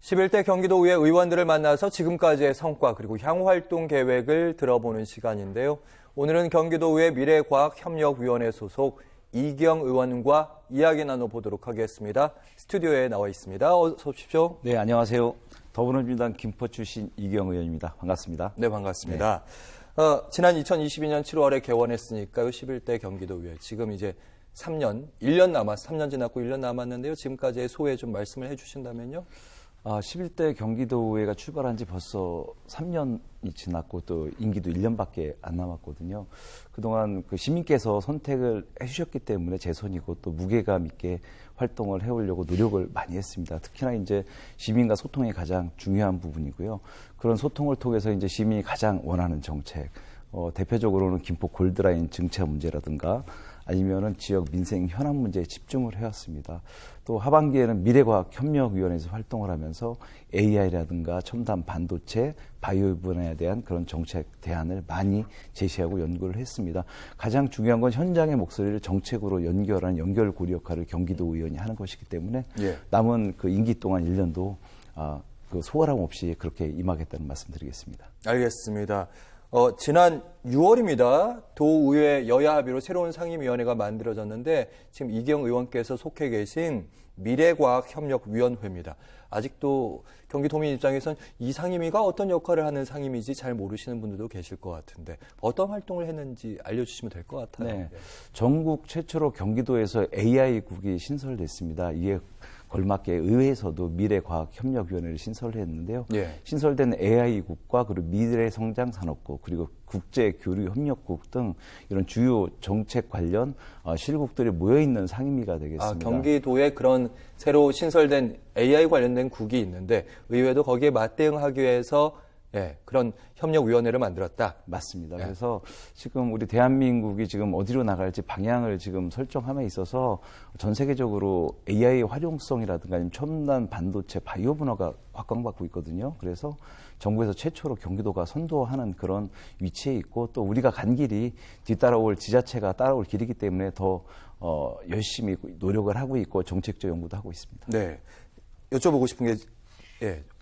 11대 경기도의회 의원들을 만나서 지금까지의 성과 그리고 향후 활동 계획을 들어보는 시간인데요. 오늘은 경기도의회 미래과학협력위원회 소속 이경 의원과 이야기 나눠보도록 하겠습니다. 스튜디오에 나와 있습니다. 어서 오십시오. 네, 안녕하세요. 더불어민주당 김포 출신 이경 의원입니다. 반갑습니다. 네, 반갑습니다. 지난 2022년 7월에 개원했으니까요. 11대 경기도의회. 지금 이제 3년 지났고 1년 남았는데요. 지금까지의 소회 좀 말씀을 해주신다면요. 11대 경기도의회가 출발한 지 벌써 3년이 지났고 또 임기도 1년밖에 안 남았거든요. 그동안 그 시민께서 선택을 해주셨기 때문에 제 손이고 또 무게감 있게 활동을 해오려고 노력을 많이 했습니다. 특히나 이제 시민과 소통이 가장 중요한 부분이고요. 그런 소통을 통해서 이제 시민이 가장 원하는 정책, 대표적으로는 김포 골드라인 증차 문제라든가 아니면은 지역 민생 현안 문제에 집중을 해왔습니다. 또 하반기에는 미래과학협력위원회에서 활동을 하면서 AI라든가 첨단 반도체, 바이오 분야에 대한 그런 정책 대안을 많이 제시하고 연구를 했습니다. 가장 중요한 건 현장의 목소리를 정책으로 연결하는 연결고리 역할을 경기도 의원이 하는 것이기 때문에 남은 그 임기 동안 1년도 그 소홀함 없이 그렇게 임하겠다는 말씀드리겠습니다. 알겠습니다. 지난 6월입니다. 도의회 여야 합의로 새로운 상임위원회가 만들어졌는데 지금 이경 의원께서 속해 계신 미래과학협력위원회입니다. 아직도 경기도민 입장에선 이 상임위가 어떤 역할을 하는 상임위인지 잘 모르시는 분들도 계실 것 같은데 어떤 활동을 했는지 알려주시면 될 것 같아요. 네. 전국 최초로 경기도에서 AI국이 신설됐습니다. 이게 걸맞게 의회에서도 미래과학협력위원회를 신설했는데요. 신설된 AI국과 그리고 미래성장산업국 그리고 국제교류협력국 등 이런 주요 정책 관련 실국들이 모여있는 상임위가 되겠습니다. 경기도에 그런 새로 신설된 AI 관련된 국이 있는데 의회도 거기에 맞대응하기 위해서 그런 협력위원회를 만들었다. 맞습니다. 그래서 지금 우리 대한민국이 지금 어디로 나갈지 방향을 지금 설정함에 있어서 전 세계적으로 AI 활용성이라든가 아니면 첨단 반도체, 바이오 분야가 각광받고 있거든요. 그래서 정부에서 최초로 경기도가 선도하는 그런 위치에 있고 또 우리가 간 길이 뒤따라올 지자체가 따라올 길이기 때문에 더 열심히 노력을 하고 있고 정책적 연구도 하고 있습니다. 네. 여쭤보고 싶은 게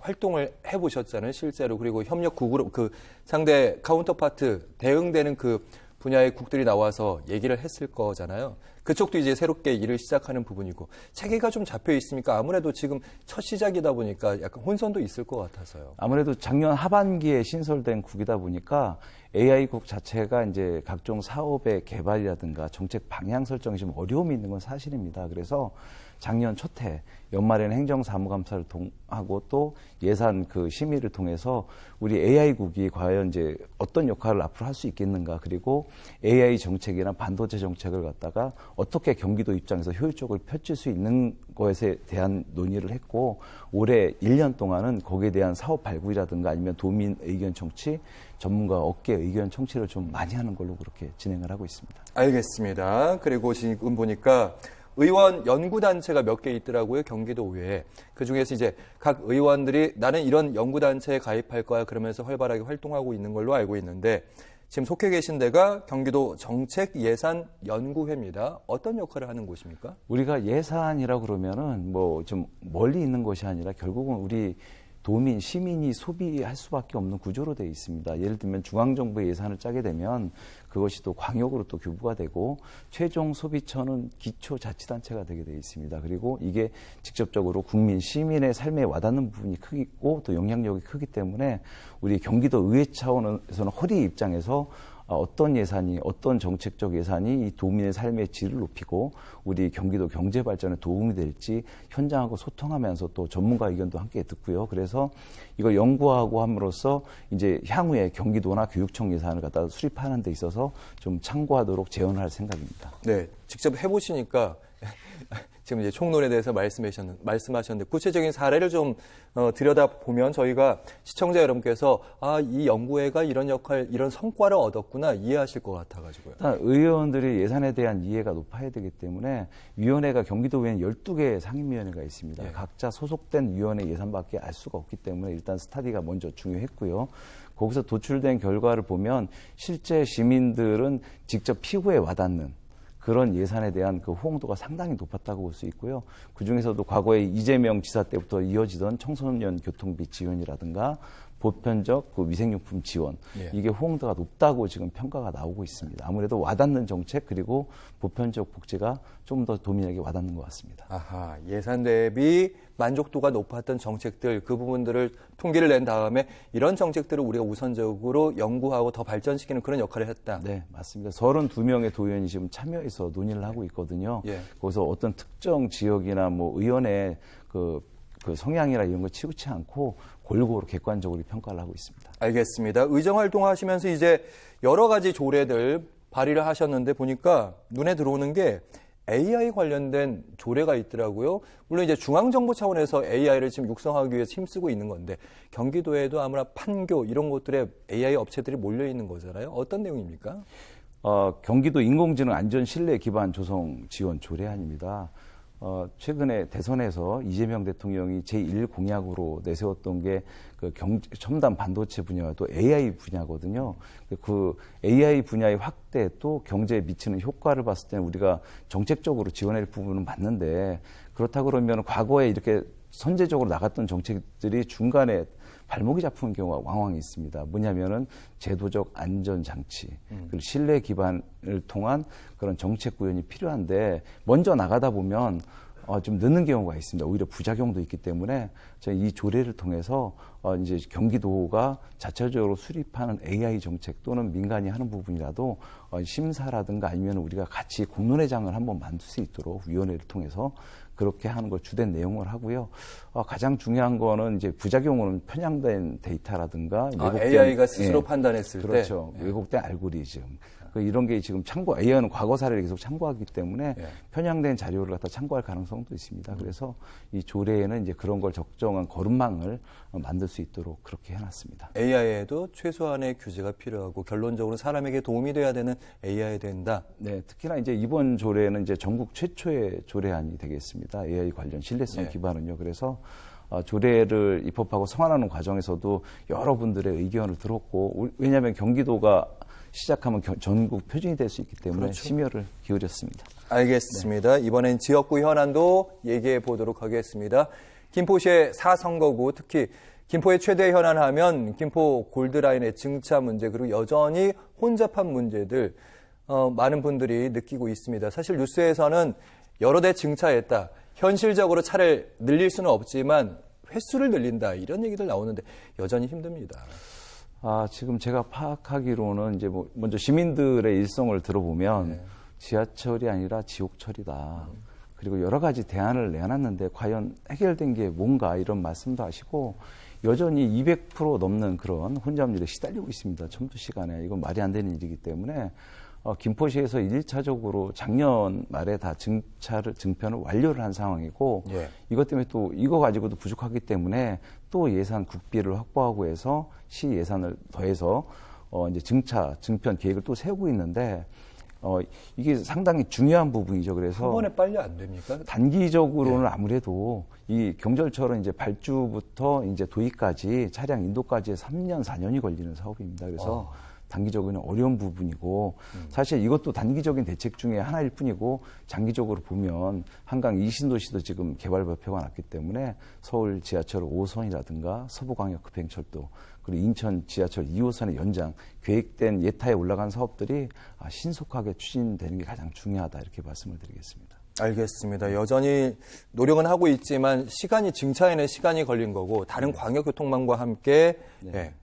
활동을 해보셨잖아요, 실제로. 그리고 협력국으로 그 상대 카운터파트 대응되는 그 분야의 국들이 나와서 얘기를 했을 거잖아요. 그쪽도 이제 새롭게 일을 시작하는 부분이고 체계가 좀 잡혀 있으니까 아무래도 지금 첫 시작이다 보니까 약간 혼선도 있을 것 같아서요. 아무래도 작년 하반기에 신설된 국이다 보니까 AI국 자체가 이제 각종 사업의 개발이라든가 정책 방향 설정이 좀 어려움이 있는 건 사실입니다. 그래서 작년 첫해 연말에는 행정사무감사를 하고 또 예산 그 심의를 통해서 우리 AI국이 과연 이제 어떤 역할을 앞으로 할 수 있겠는가 그리고 AI 정책이나 반도체 정책을 갖다가 어떻게 경기도 입장에서 효율적으로 펼칠 수 있는 것에 대한 논의를 했고 올해 1년 동안은 거기에 대한 사업 발굴이라든가 아니면 도민 의견 청취, 전문가 업계 의견 청취를 좀 많이 하는 걸로 그렇게 진행을 하고 있습니다. 알겠습니다. 그리고 지금 보니까 의원 연구단체가 몇 개 있더라고요, 경기도의회에. 그중에서 이제 각 의원들이 나는 이런 연구단체에 가입할 거야 그러면서 활발하게 활동하고 있는 걸로 알고 있는데 지금 속해 계신 데가 경기도 정책예산연구회입니다. 어떤 역할을 하는 곳입니까? 우리가 예산이라고 그러면은 뭐 좀 멀리 있는 것이 아니라 결국은 우리 도민, 시민이 소비할 수밖에 없는 구조로 되어 있습니다. 예를 들면 중앙정부의 예산을 짜게 되면 그것이 또 광역으로 또 교부가 되고 최종 소비처는 기초자치단체가 되게 되어 있습니다. 그리고 이게 직접적으로 국민, 시민의 삶에 와닿는 부분이 크고 또 영향력이 크기 때문에 우리 경기도 의회 차원에서는 허리 입장에서 어떤 예산이 어떤 정책적 예산이 이 도민의 삶의 질을 높이고 우리 경기도 경제 발전에 도움이 될지 현장하고 소통하면서 또 전문가 의견도 함께 듣고요. 그래서 이걸 연구하고 함으로써 이제 향후에 경기도나 교육청 예산을 갖다 수립하는 데 있어서 좀 참고하도록 제언을 할 생각입니다. 네, 직접 해보시니까 지금 이제 총론에 대해서 말씀하셨는데 구체적인 사례를 좀 들여다보면 저희가 시청자 여러분께서 이 연구회가 이런 역할, 이런 성과를 얻었구나 이해하실 것 같아가지고요. 일단 의원들이 예산에 대한 이해가 높아야 되기 때문에 위원회가 경기도에는 12개의 상임위원회가 있습니다. 각자 소속된 위원회 예산밖에 알 수가 없기 때문에 일단 스타디가 먼저 중요했고요. 거기서 도출된 결과를 보면 실제 시민들은 직접 피부에 와닿는 그런 예산에 대한 그 호응도가 상당히 높았다고 볼 수 있고요. 그중에서도 과거에 이재명 지사 때부터 이어지던 청소년 교통비 지원이라든가 보편적 그 위생용품 지원, 예. 이게 호응도가 높다고 지금 평가가 나오고 있습니다. 아무래도 와닿는 정책 그리고 보편적 복지가 좀 더 도민에게 와닿는 것 같습니다. 아하, 예산 대비 만족도가 높았던 정책들, 그 부분들을 통계를 낸 다음에 이런 정책들을 우리가 우선적으로 연구하고 더 발전시키는 그런 역할을 했다. 네, 맞습니다. 32명의 도의원이 지금 참여해서 논의를 하고 있거든요. 예. 거기서 어떤 특정 지역이나 뭐 의원의 그 성향이나 이런 거 치우치 않고 골고루 객관적으로 평가를 하고 있습니다. 알겠습니다. 의정활동 하시면서 이제 여러 가지 조례들 발의를 하셨는데 보니까 눈에 들어오는 게 AI 관련된 조례가 있더라고요. 물론 이제 중앙정부 차원에서 AI를 지금 육성하기 위해서 힘쓰고 있는 건데 경기도에도 아무나 판교 이런 곳들에 AI 업체들이 몰려 있는 거잖아요. 어떤 내용입니까? 경기도 인공지능 안전 신뢰 기반 조성 지원 조례안입니다. 최근에 대선에서 이재명 대통령이 제1공약으로 내세웠던 게 그 첨단 반도체 분야와 또 AI 분야거든요. 그 AI 분야의 확대 또 경제에 미치는 효과를 봤을 때는 우리가 정책적으로 지원할 부분은 맞는데 그렇다 그러면 과거에 이렇게 선제적으로 나갔던 정책들이 중간에 발목이 잡히는 경우가 왕왕 있습니다. 뭐냐면은 제도적 안전 장치, 그리고 신뢰 기반을 통한 그런 정책 구현이 필요한데 먼저 나가다 보면 좀 늦는 경우가 있습니다. 오히려 부작용도 있기 때문에 저희 이 조례를 통해서 이제 경기도가 자체적으로 수립하는 AI 정책 또는 민간이 하는 부분이라도 심사라든가 아니면 우리가 같이 공론회장을 한번 만들 수 있도록 위원회를 통해서 그렇게 하는 걸 주된 내용을 하고요. 가장 중요한 거는 이제 부작용은 편향된 데이터라든가 AI가 스스로 판단했을 때 그렇죠. 왜곡된 알고리즘. 이런 게 지금 AI는 과거 사례를 계속 참고하기 때문에 편향된 자료를 갖다 참고할 가능성도 있습니다. 그래서 이 조례에는 이제 그런 걸 적정한 거름망을 만들 수 있도록 그렇게 해놨습니다. AI에도 최소한의 규제가 필요하고 결론적으로 사람에게 도움이 돼야 되는 AI 된다. 네, 특히나 이제 이번 조례는 이제 전국 최초의 조례안이 되겠습니다. AI 관련 신뢰성 기반은요. 그래서 조례를 입법하고 성안하는 과정에서도 여러분들의 의견을 들었고 왜냐하면 경기도가 시작하면 전국 표준이 될 수 있기 때문에 그렇죠. 심혈을 기울였습니다. 알겠습니다. 이번엔 지역구 현안도 얘기해 보도록 하겠습니다. 김포시의 4선거구 특히 김포의 최대 현안하면 김포 골드라인의 증차 문제 그리고 여전히 혼잡한 문제들 많은 분들이 느끼고 있습니다. 사실 뉴스에서는 여러 대 증차했다. 현실적으로 차를 늘릴 수는 없지만 횟수를 늘린다. 이런 얘기들 나오는데 여전히 힘듭니다. 지금 제가 파악하기로는 이제 먼저 시민들의 일성을 들어보면 지하철이 아니라 지옥철이다. 그리고 여러 가지 대안을 내놨는데 과연 해결된 게 뭔가 이런 말씀도 하시고 여전히 200% 넘는 그런 혼잡률에 시달리고 있습니다. 첨도 시간에. 이건 말이 안 되는 일이기 때문에 김포시에서 1차적으로 작년 말에 다 증편을 완료를 한 상황이고 이것 때문에 또 이거 가지고도 부족하기 때문에 또 예산 국비를 확보하고 해서 시 예산을 더해서 이제 증편 계획을 또 세우고 있는데 이게 상당히 중요한 부분이죠. 그래서 한 번에 빨리 안 됩니까? 단기적으로는 아무래도 이 경절철은 이제 발주부터 이제 도입까지 차량 인도까지 3년, 4년이 걸리는 사업입니다. 그래서 단기적으로는 어려운 부분이고 사실 이것도 단기적인 대책 중에 하나일 뿐이고 장기적으로 보면 한강 이신도시도 지금 개발 발표가 났기 때문에 서울 지하철 5호선이라든가 서부광역 급행철도 그리고 인천 지하철 2호선의 연장 계획된 예타에 올라간 사업들이 신속하게 추진되는 게 가장 중요하다 이렇게 말씀을 드리겠습니다. 알겠습니다. 여전히 노력은 하고 있지만 시간이 증차에는 시간이 걸린 거고 다른 광역교통망과 함께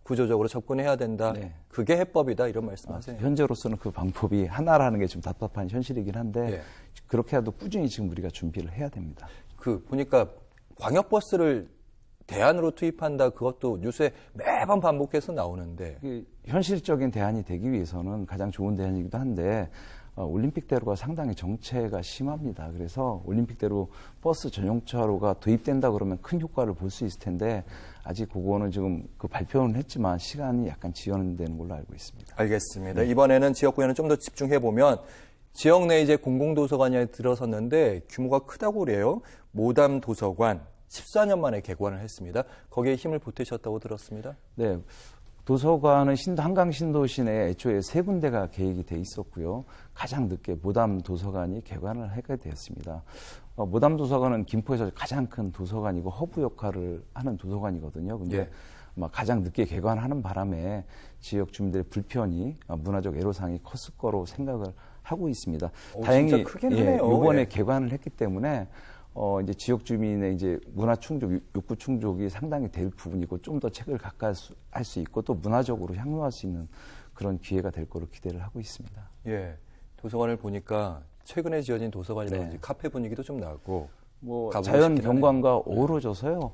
구조적으로 접근해야 된다. 그게 해법이다 이런 말씀하세요. 현재로서는 그 방법이 하나라는 게 좀 답답한 현실이긴 한데 그렇게 해도 꾸준히 지금 우리가 준비를 해야 됩니다. 보니까 광역버스를 대안으로 투입한다 그것도 뉴스에 매번 반복해서 나오는데 현실적인 대안이 되기 위해서는 가장 좋은 대안이기도 한데 올림픽대로가 상당히 정체가 심합니다. 그래서 올림픽대로 버스 전용차로가 도입된다 그러면 큰 효과를 볼 수 있을 텐데 아직 그거는 지금 그 발표는 했지만 시간이 약간 지연되는 걸로 알고 있습니다. 알겠습니다. 이번에는 지역구에는 좀 더 집중해 보면 지역 내 이제 공공도서관이 들어섰는데 규모가 크다고 그래요. 모담 도서관 14년 만에 개관을 했습니다. 거기에 힘을 보태셨다고 들었습니다. 네. 도서관은 한강 신도시 내에 애초에 3군데가 계획이 돼 있었고요. 가장 늦게 모담 도서관이 개관을 하게 되었습니다. 모담 도서관은 김포에서 가장 큰 도서관이고 허브 역할을 하는 도서관이거든요. 근데 예. 가장 늦게 개관하는 바람에 지역 주민들의 불편이 문화적 애로사항이 컸을 거로 생각을 하고 있습니다. 다행히 진짜 크긴 하네요. 이번에 예. 개관을 했기 때문에 이제 지역 주민의 이제 문화 충족, 욕구 충족이 상당히 될 부분이고 좀 더 책을 가까이 할 수 있고 또 문화적으로 향유할 수 있는 그런 기회가 될 거로 기대를 하고 있습니다. 예. 도서관을 보니까 최근에 지어진 도서관이라든지 네. 카페 분위기도 좀 나고 가보고 자연 싶긴 경관과 하네요. 어우러져서요.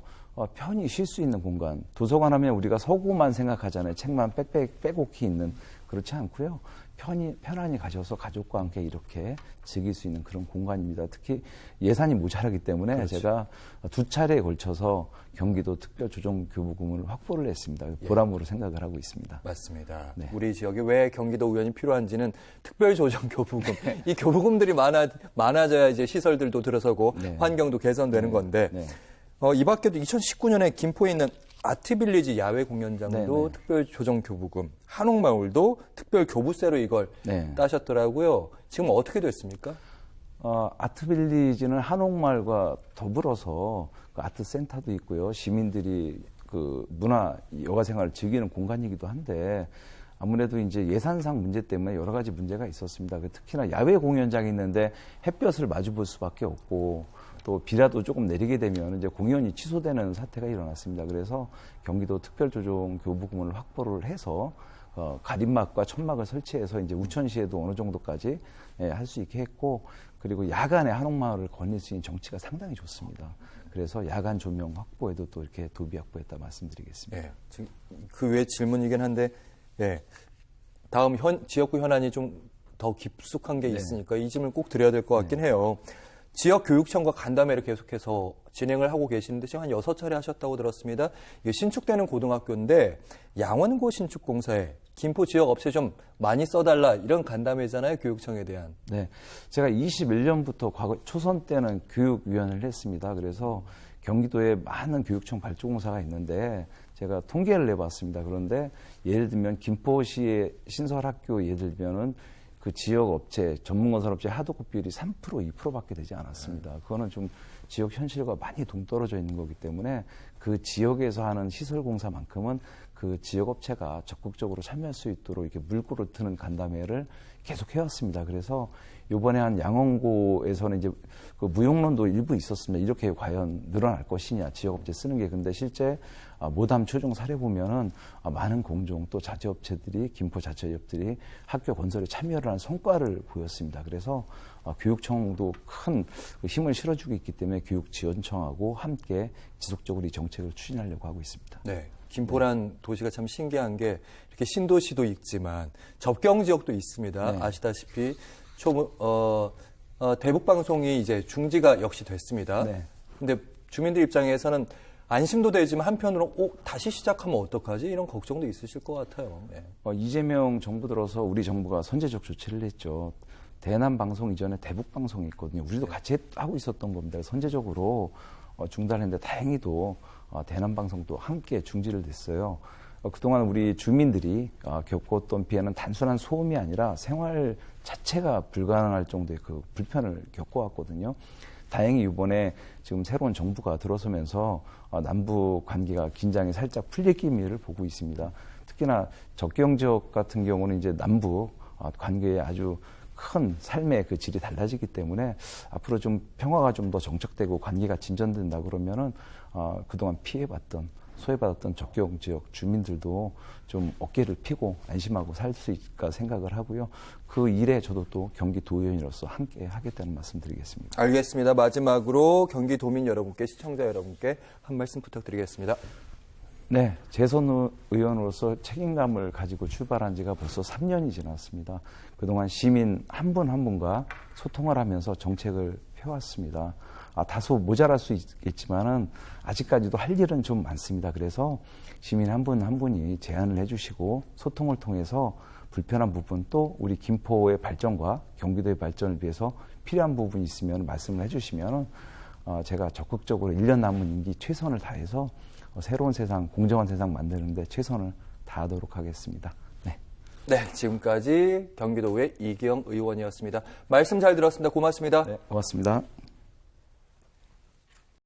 편히 쉴 수 있는 공간. 도서관 하면 우리가 서구만 생각하잖아요. 책만 빼곡히 있는. 그렇지 않고요. 편안히 가셔서 가족과 함께 이렇게 즐길 수 있는 그런 공간입니다. 특히 예산이 모자라기 때문에 그렇죠. 제가 2차례에 걸쳐서 경기도 특별조정교부금을 확보를 했습니다. 보람으로 생각을 하고 있습니다. 맞습니다. 네. 우리 지역에 왜 경기도 의원이 필요한지는 특별조정교부금, 이 교부금들이 많아져야 이제 시설들도 들어서고 네. 환경도 개선되는 건데 네. 이 밖에도 2019년에 김포에 있는 아트빌리지 야외 공연장도 네, 네. 특별조정교부금, 한옥마을도 특별교부세로 이걸 네. 따셨더라고요. 지금 어떻게 됐습니까? 아트빌리지는 한옥마을과 더불어서 그 아트센터도 있고요. 시민들이 그 문화 여가 생활을 즐기는 공간이기도 한데 아무래도 이제 예산상 문제 때문에 여러 가지 문제가 있었습니다. 특히나 야외 공연장이 있는데 햇볕을 마주 볼 수밖에 없고 또 비라도 조금 내리게 되면 이제 공연이 취소되는 사태가 일어났습니다. 그래서 경기도 특별조정교부금을 확보를 해서 가림막과 천막을 설치해서 이제 우천시에도 어느 정도까지 할 수 있게 했고 그리고 야간에 한옥마을을 거닐 수 있는 정치가 상당히 좋습니다. 그래서 야간 조명 확보에도 또 이렇게 도비 확보했다 말씀드리겠습니다. 예, 지금 그 외 질문이긴 한데, 예, 다음 지역구 현안이 좀 더 깊숙한 게 네. 있으니까 이 질문 꼭 드려야 될 것 같긴 해요. 지역 교육청과 간담회를 계속해서 진행을 하고 계시는데 지금 한 6차례 하셨다고 들었습니다. 이게 신축되는 고등학교인데 양원고 신축공사에 김포 지역 업체 좀 많이 써달라 이런 간담회잖아요. 교육청에 대한. 네, 제가 21년부터 과거 초선 때는 교육위원회를 했습니다. 그래서 경기도에 많은 교육청 발주공사가 있는데 제가 통계를 내봤습니다. 그런데 예를 들면 김포시의 신설학교 예를 들면은 그 지역 업체, 전문건설업체 하도급 비율이 3%, 2%밖에 되지 않았습니다. 그거는 좀 지역 현실과 많이 동떨어져 있는 거기 때문에 그 지역에서 하는 시설공사만큼은 그 지역 업체가 적극적으로 참여할 수 있도록 이렇게 물꼬를 트는 간담회를 계속 해왔습니다. 그래서 이번에 한 양원고에서는 이제 그 무용론도 일부 있었습니다. 이렇게 과연 늘어날 것이냐, 지역업체 쓰는 게. 근데 실제 모담 초중 사례 보면은 많은 공종 또 자재업체들이, 김포 자재업들이 학교 건설에 참여를 한 성과를 보였습니다. 그래서 교육청도 큰 힘을 실어주고 있기 때문에 교육지원청하고 함께 지속적으로 이 정책을 추진하려고 하고 있습니다. 네. 김포란 도시가 참 신기한 게 이렇게 신도시도 있지만 접경 지역도 있습니다. 네. 아시다시피 대북방송이 이제 중지가 역시 됐습니다. 네. 근데 주민들 입장에서는 안심도 되지만 한편으로 다시 시작하면 어떡하지? 이런 걱정도 있으실 것 같아요. 네. 이재명 정부 들어서 우리 정부가 선제적 조치를 했죠. 대남 방송 이전에 대북 방송이 있거든요. 우리도 같이 하고 있었던 겁니다. 선제적으로 중단했는데 다행히도 대남 방송도 함께 중지를 됐어요. 그동안 우리 주민들이 겪었던 피해는 단순한 소음이 아니라 생활 자체가 불가능할 정도의 그 불편을 겪어왔거든요. 다행히 이번에 지금 새로운 정부가 들어서면서 남북 관계가 긴장이 살짝 풀릴 기미를 보고 있습니다. 특히나 접경 지역 같은 경우는 이제 남북 관계에 아주 큰 삶의 그 질이 달라지기 때문에 앞으로 좀 평화가 좀 더 정착되고 관계가 진전된다 그러면은 그동안 피해봤던 소외받았던 접경 지역 주민들도 좀 어깨를 펴고 안심하고 살 수 있을까 생각을 하고요. 그 일에 저도 또 경기도의원으로서 함께 하겠다는 말씀드리겠습니다. 알겠습니다. 마지막으로 경기도민 여러분께, 시청자 여러분께 한 말씀 부탁드리겠습니다. 네, 재선 의원으로서 책임감을 가지고 출발한 지가 벌써 3년이 지났습니다. 그동안 시민 한 분 한 분과 소통을 하면서 정책을 펴왔습니다. 다소 모자랄 수 있겠지만은 아직까지도 할 일은 좀 많습니다. 그래서 시민 한 분 한 분이 제안을 해주시고 소통을 통해서 불편한 부분 또 우리 김포의 발전과 경기도의 발전을 위해서 필요한 부분이 있으면 말씀을 해주시면 제가 적극적으로 1년 남은 임기 최선을 다해서 새로운 세상, 공정한 세상 만드는데 최선을 다하도록 하겠습니다. 네. 네, 지금까지 경기도의 이기영 의원이었습니다. 말씀 잘 들었습니다. 고맙습니다. 네, 고맙습니다.